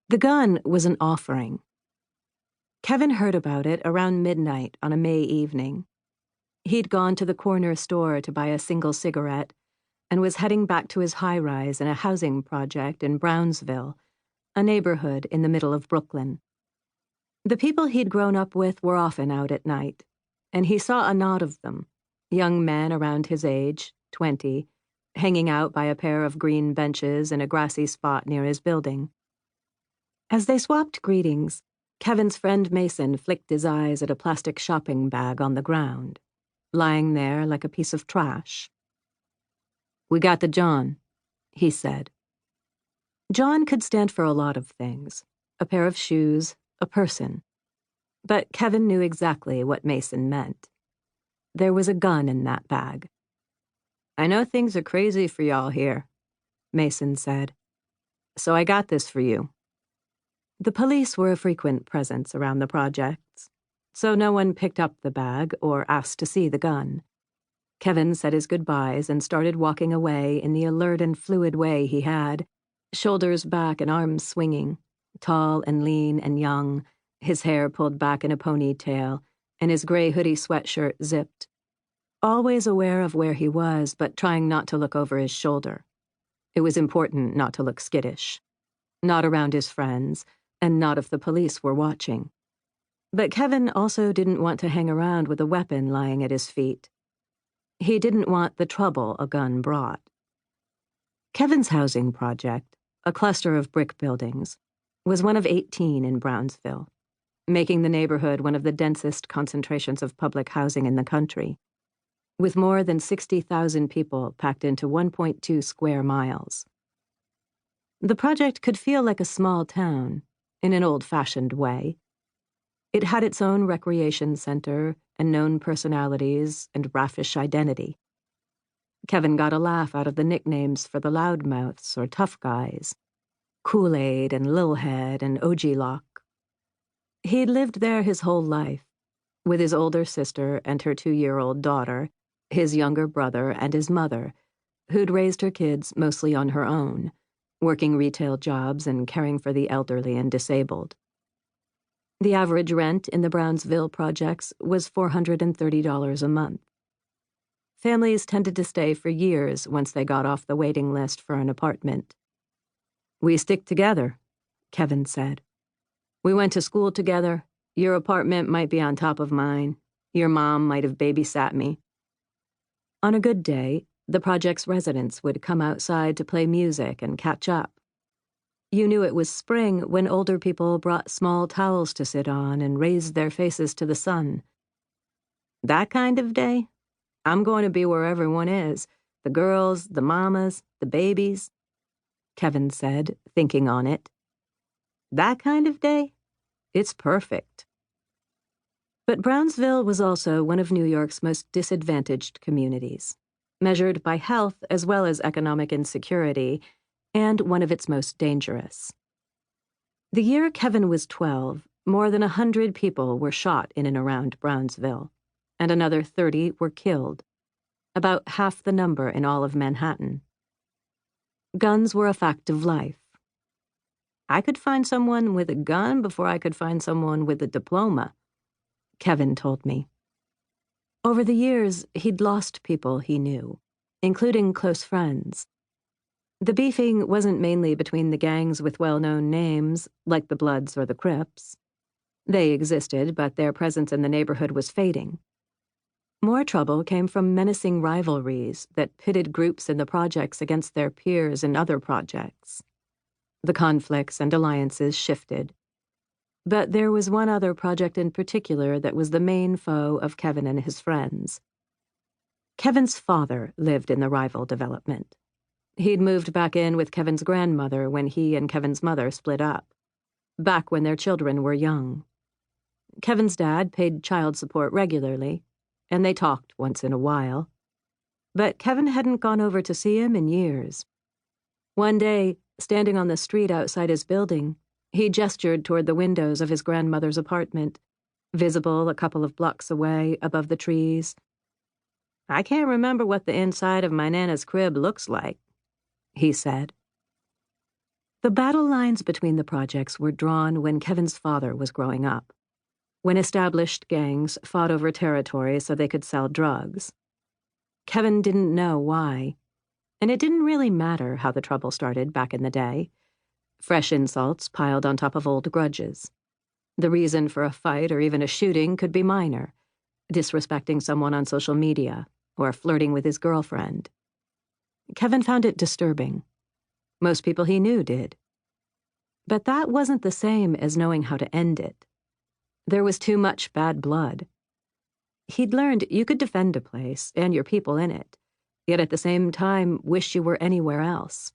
The gun was an offering. Kevin heard about it around midnight on a May evening. He'd gone to the corner store to buy a single cigarette and was heading back to his high-rise in a housing project in Brownsville, a neighborhood in the middle of Brooklyn. The people he'd grown up with were often out at night, and he saw a knot of them, young men around his age, 20, hanging out by a pair of green benches in a grassy spot near his building. As they swapped greetings, Kevin's friend Mason flicked his eyes at a plastic shopping bag on the ground, lying there like a piece of trash. "We got the John," he said. John could stand for a lot of things, a pair of shoes, a person. But Kevin knew exactly what Mason meant. There was a gun in that bag. "I know things are crazy for y'all here," Mason said. "So I got this for you." The police were a frequent presence around the projects, so no one picked up the bag or asked to see the gun. Kevin said his goodbyes and started walking away in the alert and fluid way he had, shoulders back and arms swinging, tall and lean and young, his hair pulled back in a ponytail, and his gray hoodie sweatshirt zipped. Always aware of where he was, but trying not to look over his shoulder. It was important not to look skittish. Not around his friends, and not if the police were watching. But Kevin also didn't want to hang around with a weapon lying at his feet. He didn't want the trouble a gun brought. Kevin's housing project, a cluster of brick buildings, was one of 18 in Brownsville, making the neighborhood one of the densest concentrations of public housing in the country, with more than 60,000 people packed into 1.2 square miles. The project could feel like a small town, in an old-fashioned way. It had its own recreation center and known personalities and raffish identity. Kevin got a laugh out of the nicknames for the loudmouths or tough guys, Kool-Aid and Lilhead and OG-Lock. He'd lived there his whole life, with his older sister and her 2-year-old daughter, his younger brother and his mother, who'd raised her kids mostly on her own, working retail jobs and caring for the elderly and disabled. The average rent in the Brownsville projects was $430 a month. Families tended to stay for years once they got off the waiting list for an apartment. "We stick together," Kevin said. "We went to school together. Your apartment might be on top of mine. Your mom might have babysat me." On a good day, the project's residents would come outside to play music and catch up. You knew it was spring when older people brought small towels to sit on and raised their faces to the sun. "That kind of day? I'm going to be where everyone is, the girls, the mamas, the babies," Kevin said, thinking on it. "That kind of day? It's perfect." But Brownsville was also one of New York's most disadvantaged communities, measured by health as well as economic insecurity, and one of its most dangerous. The year Kevin was 12, more than 100 people were shot in and around Brownsville, and another 30 were killed, about half the number in all of Manhattan. Guns were a fact of life. "I could find someone with a gun before I could find someone with a diploma," Kevin told me. Over the years, he'd lost people he knew, including close friends. The beefing wasn't mainly between the gangs with well-known names, like the Bloods or the Crips. They existed, but their presence in the neighborhood was fading. More trouble came from menacing rivalries that pitted groups in the projects against their peers in other projects. The conflicts and alliances shifted. But there was one other project in particular that was the main foe of Kevin and his friends. Kevin's father lived in the rival development. He'd moved back in with Kevin's grandmother when he and Kevin's mother split up, back when their children were young. Kevin's dad paid child support regularly, and they talked once in a while. But Kevin hadn't gone over to see him in years. One day, standing on the street outside his building, he gestured toward the windows of his grandmother's apartment, visible a couple of blocks away above the trees. "I can't remember what the inside of my Nana's crib looks like," he said. The battle lines between the projects were drawn when Kevin's father was growing up, when established gangs fought over territory so they could sell drugs. Kevin didn't know why, and it didn't really matter how the trouble started back in the day. Fresh insults piled on top of old grudges. The reason for a fight or even a shooting could be minor, disrespecting someone on social media or flirting with his girlfriend. Kevin found it disturbing. Most people he knew did. But that wasn't the same as knowing how to end it. There was too much bad blood. He'd learned you could defend a place and your people in it, yet at the same time wish you were anywhere else.